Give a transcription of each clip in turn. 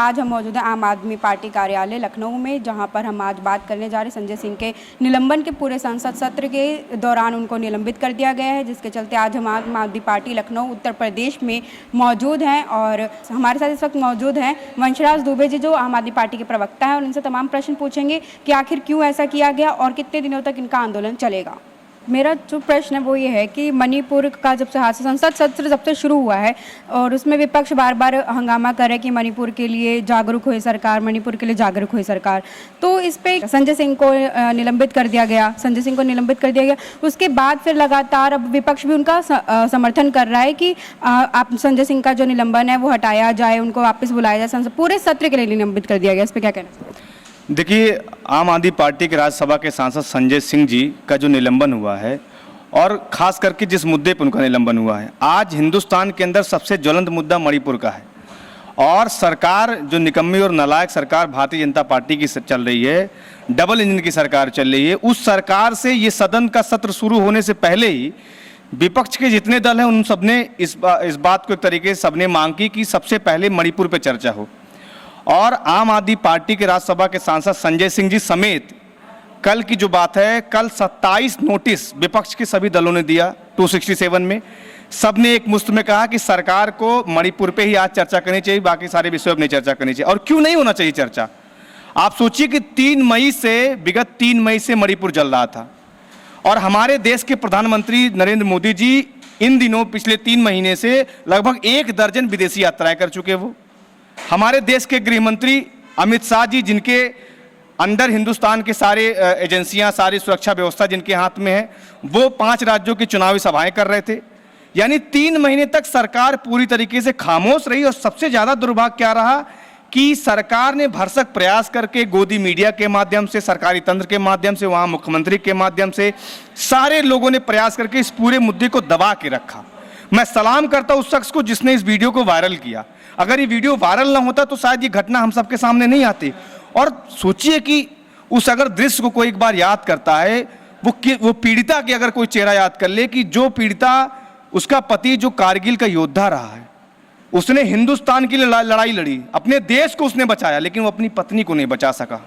आज हम मौजूद हैं आम आदमी पार्टी कार्यालय लखनऊ में, जहां पर हम आज बात करने जा रहे हैं संजय सिंह के निलंबन के। पूरे संसद सत्र के दौरान उनको निलंबित कर दिया गया है, जिसके चलते आज हम आम आदमी पार्टी लखनऊ उत्तर प्रदेश में मौजूद हैं। और हमारे साथ इस वक्त मौजूद हैं वंशराज दुबे जी, जो आम आदमी पार्टी के प्रवक्ता हैं, और इनसे तमाम प्रश्न पूछेंगे कि आखिर क्यों ऐसा किया गया और कितने दिनों तक इनका आंदोलन चलेगा। मेरा जो प्रश्न है वो ये है कि मणिपुर का जब से संसद सत्र जब से शुरू हुआ है और उसमें विपक्ष बार बार हंगामा कर रहा है कि मणिपुर के लिए जागरूक हुई सरकार, मणिपुर के लिए जागरूक हुई सरकार, तो इस पे संजय सिंह को निलंबित कर दिया गया, संजय सिंह को निलंबित कर दिया गया। उसके बाद फिर लगातार अब विपक्ष भी उनका समर्थन कर रहा है कि आप संजय सिंह का जो निलंबन है वो हटाया जाए, उनको वापस बुलाया जाए, संसद पूरे सत्र के लिए निलंबित कर दिया गया। इस पर क्या कहना चाहिए? देखिए, आम आदमी पार्टी के राज्यसभा के सांसद संजय सिंह जी का जो निलंबन हुआ है और खास करके जिस मुद्दे पर उनका निलंबन हुआ है, आज हिंदुस्तान के अंदर सबसे ज्वलंत मुद्दा मणिपुर का है। और सरकार जो निकम्मी और नालायक सरकार भारतीय जनता पार्टी की चल रही है, डबल इंजन की सरकार चल रही है, उस सरकार से ये सदन का सत्र शुरू होने से पहले ही विपक्ष के जितने दल हैं उन सबने इस बात को एक तरीके से सबने मांग की कि सबसे पहले मणिपुर पर चर्चा हो। और आम आदमी पार्टी के राज्यसभा के सांसद संजय सिंह जी समेत कल की जो बात है, कल 27 नोटिस विपक्ष के सभी दलों ने दिया 267 में। सब ने एक मुश्त में कहा कि सरकार को मणिपुर पे ही आज चर्चा करनी चाहिए, बाकी सारे विषयों पर नहीं चर्चा करनी चाहिए। और क्यों नहीं होना चाहिए चर्चा? आप सोचिए कि विगत 3 मई से मणिपुर जल रहा था और हमारे देश के प्रधानमंत्री नरेंद्र मोदी जी इन दिनों पिछले 3 महीने से लगभग 1 दर्जन विदेशी यात्राएं कर चुके। वो हमारे देश के गृह मंत्री अमित शाह जी, जिनके अंडर हिंदुस्तान के सारे एजेंसियां, सारी सुरक्षा व्यवस्था जिनके हाथ में है, वो 5 राज्यों की चुनावी सभाएं कर रहे थे। यानी 3 महीने तक सरकार पूरी तरीके से खामोश रही। और सबसे ज़्यादा दुर्भाग्य क्या रहा कि सरकार ने भरसक प्रयास करके गोदी मीडिया के माध्यम से, सरकारी तंत्र के माध्यम से, वहाँ मुख्यमंत्री के माध्यम से, सारे लोगों ने प्रयास करके इस पूरे मुद्दे को दबा के रखा। मैं सलाम करता हूँ उस शख्स को जिसने इस वीडियो को वायरल किया। अगर ये वीडियो वायरल ना होता तो शायद ये घटना हम सबके सामने नहीं आती। और सोचिए कि उस अगर दृश्य को कोई एक बार याद करता है, वो पीड़िता की अगर कोई चेहरा याद कर ले कि जो पीड़िता, उसका पति जो कारगिल का योद्धा रहा है, उसने हिंदुस्तान के लिए लड़ाई लड़ी, अपने देश को उसने बचाया, लेकिन वो अपनी पत्नी को नहीं बचा सका।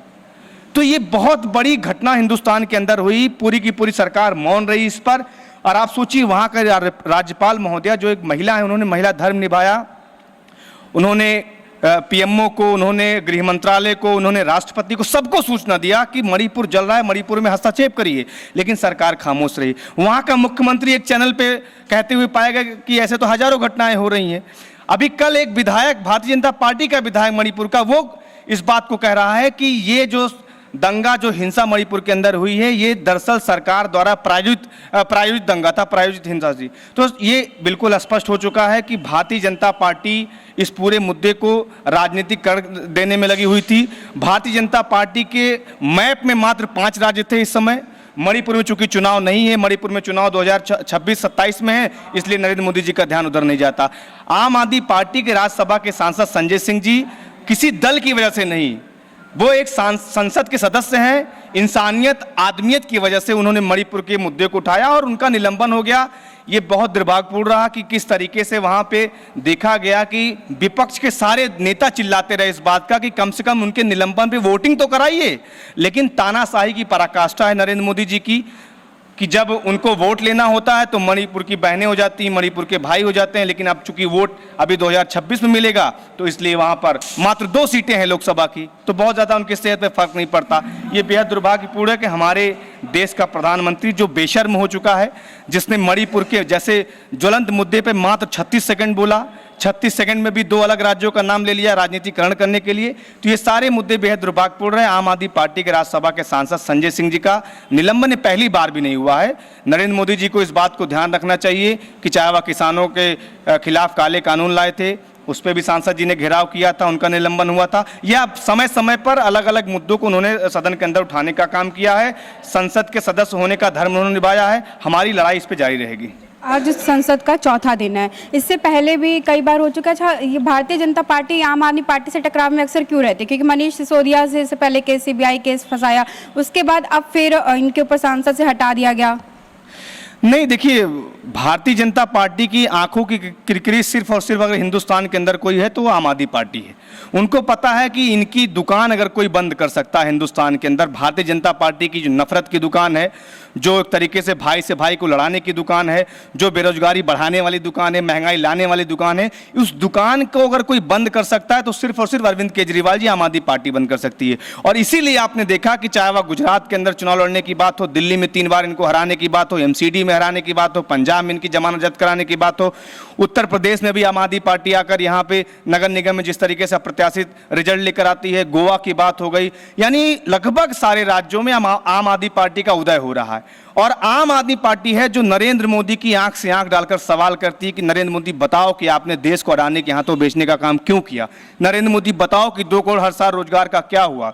तो ये बहुत बड़ी घटना हिंदुस्तान के अंदर हुई। पूरी की पूरी सरकार मौन रही इस पर। और आप सोचिए, वहाँ का राज्यपाल महोदया जो एक महिला है, उन्होंने महिला धर्म निभाया। उन्होंने पीएमओ को, उन्होंने गृह मंत्रालय को, उन्होंने राष्ट्रपति को, सबको सूचना दिया कि मणिपुर जल रहा है, मणिपुर में हस्तक्षेप करिए, लेकिन सरकार खामोश रही। वहाँ का मुख्यमंत्री एक चैनल पे कहते हुए पाया गया कि ऐसे तो हजारों घटनाएं हो रही हैं। अभी कल एक विधायक, भारतीय जनता पार्टी का विधायक मणिपुर का, वो इस बात को कह रहा है कि ये जो दंगा, जो हिंसा मणिपुर के अंदर हुई है, ये दरअसल सरकार द्वारा प्रायोजित दंगा था, प्रायोजित हिंसा थी। तो ये बिल्कुल स्पष्ट हो चुका है कि भारतीय जनता पार्टी इस पूरे मुद्दे को राजनीतिक कर देने में लगी हुई थी। भारतीय जनता पार्टी के मैप में मात्र 5 राज्य थे इस समय। मणिपुर में चूंकि चुनाव नहीं है, मणिपुर में चुनाव 2026-27 में है, इसलिए नरेंद्र मोदी जी का ध्यान उधर नहीं जाता। आम आदमी पार्टी के राज्यसभा के सांसद संजय सिंह जी किसी दल की वजह से नहीं, वो एक संसद के सदस्य हैं। इंसानियत, आदमियत की वजह से उन्होंने मणिपुर के मुद्दे को उठाया और उनका निलंबन हो गया। ये बहुत दुर्भाग्यपूर्ण रहा कि किस तरीके से वहाँ पे देखा गया कि विपक्ष के सारे नेता चिल्लाते रहे इस बात का कि कम से कम उनके निलंबन पे वोटिंग तो कराइए। लेकिन तानाशाही की पराकाष्ठा है नरेंद्र मोदी जी की कि जब उनको वोट लेना होता है तो मणिपुर की बहनें हो जाती हैं, मणिपुर के भाई हो जाते हैं। लेकिन अब चूंकि वोट अभी 2026 में मिलेगा, तो इसलिए वहाँ पर मात्र 2 सीटें हैं लोकसभा की, तो बहुत ज़्यादा उनकी सेहत पे फर्क नहीं पड़ता। ये बेहद दुर्भाग्यपूर्ण है कि हमारे देश का प्रधानमंत्री जो बेशर्म हो चुका है, जिसने मणिपुर के जैसे ज्वलंत मुद्दे पर मात्र 36 सेकंड बोला, 36 सेकंड में भी 2 अलग राज्यों का नाम ले लिया राजनीतिकरण करने के लिए। तो ये सारे मुद्दे बेहद दुर्भाग्यपूर्ण है। आम आदमी पार्टी के राज्यसभा के सांसद संजय सिंह जी का निलंबन पहली बार भी नहीं हुआ है। नरेंद्र मोदी जी को इस बात को ध्यान रखना चाहिए कि चाहे वह किसानों के खिलाफ काले कानून लाए थे, उस पर भी सांसद जी ने घेराव किया था, उनका निलंबन हुआ था, या समय समय पर अलग अलग मुद्दों को उन्होंने सदन के अंदर उठाने का काम किया है। संसद के सदस्य होने का धर्म उन्होंने निभाया है। हमारी लड़ाई इस पर जारी रहेगी। आज संसद का 4था दिन है, इससे पहले भी कई बार हो चुका है। अच्छा, ये भारतीय जनता पार्टी आम आदमी पार्टी से टकराव में अक्सर क्यों रहती है? क्योंकि मनीष सिसोदिया से पहले सीबीआई केस फंसाया, उसके बाद अब फिर इनके ऊपर सांसद से हटा दिया गया। नहीं, देखिए, भारतीय जनता पार्टी की आंखों की किरकिरी सिर्फ और सिर्फ अगर हिंदुस्तान के अंदर कोई है तो वो आम आदमी पार्टी है। उनको पता है कि इनकी दुकान अगर कोई बंद कर सकता है हिंदुस्तान के अंदर, भारतीय जनता पार्टी की जो नफरत की दुकान है, जो एक तरीके से भाई को लड़ाने की दुकान है, जो बेरोजगारी बढ़ाने वाली दुकान है, महंगाई लाने वाली दुकान है, उस दुकान को अगर कोई बंद कर सकता है तो सिर्फ और सिर्फ अरविंद केजरीवाल जी, आम आदमी पार्टी बंद कर सकती है। और इसीलिए आपने देखा कि चाहे वह गुजरात के अंदर चुनाव लड़ने की बात हो, दिल्ली में 3 बार इनको हराने की बात हो, एमसीडी में हराने की बात हो, पंजाब में इनकी जमानत जब्त कराने की बात हो, उत्तर प्रदेश में भी आम आदमी पार्टी आकर यहाँ पे नगर निगम में जिस तरीके से अप्रत्याशित रिजल्ट लेकर आती है, गोवा की बात हो गई, यानी लगभग सारे राज्यों में आम आदमी पार्टी का उदय हो रहा है। और आम आदमी पार्टी है जो नरेंद्र मोदी की आंख से आंख डालकर सवाल करती है कि नरेंद्र मोदी बताओ कि आपने देश को अडानी के हाथों बेचने का काम क्यों किया। नरेंद्र मोदी बताओ कि 2 करोड़ हर साल रोजगार का क्या हुआ।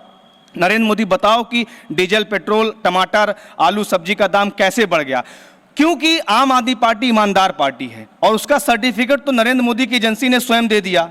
नरेंद्र मोदी बताओ कि डीजल, पेट्रोल, टमाटर, आलू, सब्जी का दाम कैसे बढ़ गया। क्योंकि आम आदमी पार्टी ईमानदार पार्टी है और उसका सर्टिफिकेट तो नरेंद्र मोदी की एजेंसी ने स्वयं दे दिया।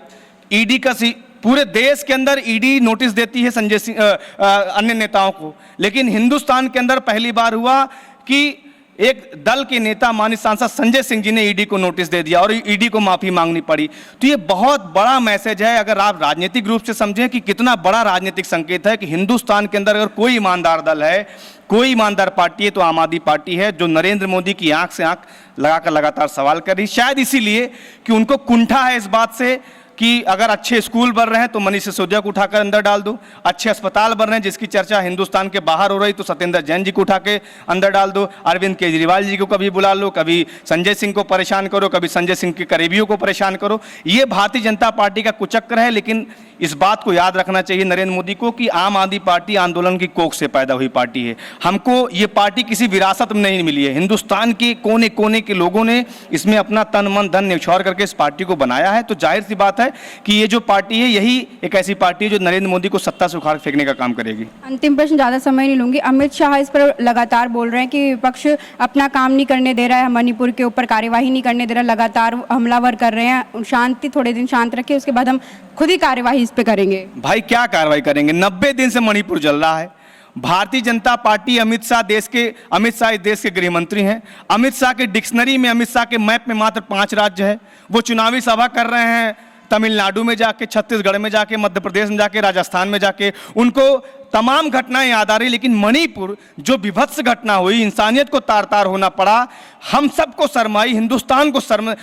ईडी का पूरे देश के अंदर ईडी नोटिस देती है संजय सिंह अन्य नेताओं को, लेकिन हिंदुस्तान के अंदर पहली बार हुआ कि एक दल के नेता माननीय सांसद संजय सिंह जी ने ईडी को नोटिस दे दिया और ईडी को माफी मांगनी पड़ी। तो ये बहुत बड़ा मैसेज है, अगर आप राजनीतिक रूप से समझें कि कितना बड़ा राजनीतिक संकेत है कि हिंदुस्तान के अंदर अगर कोई ईमानदार दल है, कोई ईमानदार पार्टी है तो आम आदमी पार्टी है, जो नरेंद्र मोदी की आंख से आंख लगाकर लगातार सवाल कर रही। शायद इसीलिए कि उनको कुंठा है इस बात से कि अगर अच्छे स्कूल बन रहे हैं तो मनीष सिसोदिया को उठाकर अंदर डाल दो, अच्छे अस्पताल बन रहे हैं जिसकी चर्चा हिंदुस्तान के बाहर हो रही तो सत्येंद्र जैन जी को उठा के अंदर डाल दो, अरविंद केजरीवाल जी को कभी बुला लो, कभी संजय सिंह को परेशान करो, कभी संजय सिंह के करीबियों को परेशान करो। ये भारतीय जनता पार्टी का कुचक्र है। लेकिन इस बात को याद रखना चाहिए नरेंद्र मोदी को कि आम आदमी पार्टी आंदोलन की कोख से पैदा हुई पार्टी है। हमको ये पार्टी किसी विरासत में नहीं मिली है, हिंदुस्तान के कोने कोने के लोगों ने इसमें अपना तन मन धन न्यौछावर करके इस पार्टी को बनाया है। तो जाहिर सी बात है कि ये जो पार्टी है यही एक ऐसी पार्टी है जो नरेंद्र मोदी को सत्ता से उखाड़ फेंकने का काम करेगी। अंतिम प्रश्न, ज़्यादा समय नहीं लूंगी। अमित शाह इस पर लगातार बोल रहे हैं कि विपक्ष अपना काम नहीं करने दे रहा है, मणिपुर के ऊपर कार्यवाही नहीं करने दे रहा, लगातार हमलावर कर रहे हैं। शांति, थोड़े दिन शांत रखिए, उसके बाद हम खुद ही कार्यवाही इस पे करेंगे। भाई क्या कार्रवाई करेंगे? 90 दिन से मणिपुर जल रहा है। भारतीय जनता पार्टी, अमित शाह इस देश के गृह मंत्री हैं। अमित शाह के डिक्शनरी में, अमित शाह के मैप में मात्र 5 राज्य है। वो चुनावी सभा कर रहे हैं तमिलनाडु में जाके, छत्तीसगढ़ में जाके, मध्य प्रदेश में जाके, राजस्थान में जाके, उनको तमाम घटनाएं याद आ रही। लेकिन मणिपुर जो विभत्स घटना हुई, इंसानियत को तार तार होना पड़ा, हम सबको शर्म आई, हिंदुस्तान को शर्म,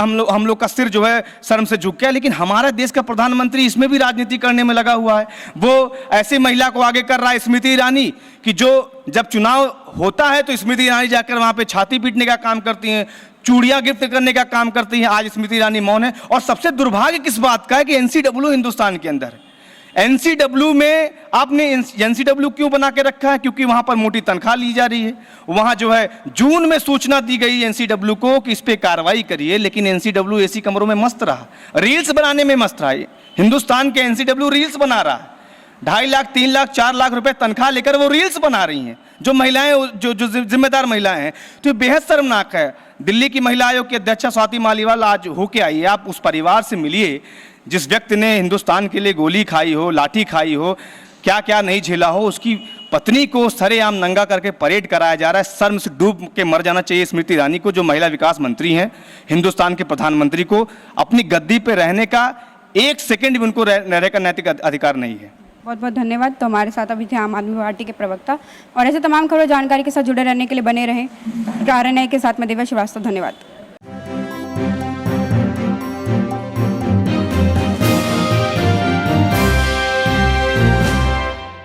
हम लोग का सिर जो है शर्म से झुक गया। लेकिन हमारा देश का प्रधानमंत्री इसमें भी राजनीति करने में लगा हुआ है। वो ऐसी महिला को आगे कर रहा है, स्मृति ईरानी, कि जो जब चुनाव होता है तो स्मृति ईरानी जाकर वहां पे छाती पीटने का काम करती हैं, चूड़ियां गिफ्ट करने का काम करती हैं। आज स्मृति ईरानी मौन है। और सबसे दुर्भाग्य किस बात का है कि एनसीडब्ल्यू हिंदुस्तान के अंदर है। एनसीडब्ल्यू में आपने एनसीडब्ल्यू क्यों बना के रखा है? क्योंकि वहां पर मोटी तनख्वाह ली जा रही है। वहां जो है जून में सूचना दी गई एनसीडब्ल्यू को कि इस पे कार्रवाई करिए, लेकिन एनसीडब्ल्यू एसी कमरों में मस्त रहा, रील्स बनाने में मस्त रहा। हिंदुस्तान के एनसीडब्ल्यू रील्स बना रहा है, 2.5 लाख, 3 लाख, 4 लाख रुपए तनख्वाह लेकर वो रील्स बना रही हैं, जो महिलाएं, जो जिम्मेदार महिलाएं हैं। तो ये बेहद शर्मनाक है। दिल्ली की महिला आयोग की अध्यक्षा स्वाति मालीवाल आज होके आई है। आप उस परिवार से मिलिए जिस व्यक्ति ने हिंदुस्तान के लिए गोली खाई हो, लाठी खाई हो, क्या क्या नहीं झेला हो। उसकी पत्नी को सरेआम नंगा करके परेड कराया जा रहा है। शर्म से डूब के मर जाना चाहिए स्मृति ईरानी को, जो महिला विकास मंत्री हैं। हिंदुस्तान के प्रधानमंत्री को अपनी गद्दी पे रहने का 1 सेकंड भी उनको रहने का नैतिक अधिकार नहीं है। बहुत बहुत धन्यवाद। तो हमारे साथ अभी थे आम आदमी पार्टी के प्रवक्ता, और ऐसे तमाम खबरों जानकारी के साथ जुड़े रहने के लिए बने रहें। RNI के साथ मैं दिव्या श्रीवास्तव, धन्यवाद।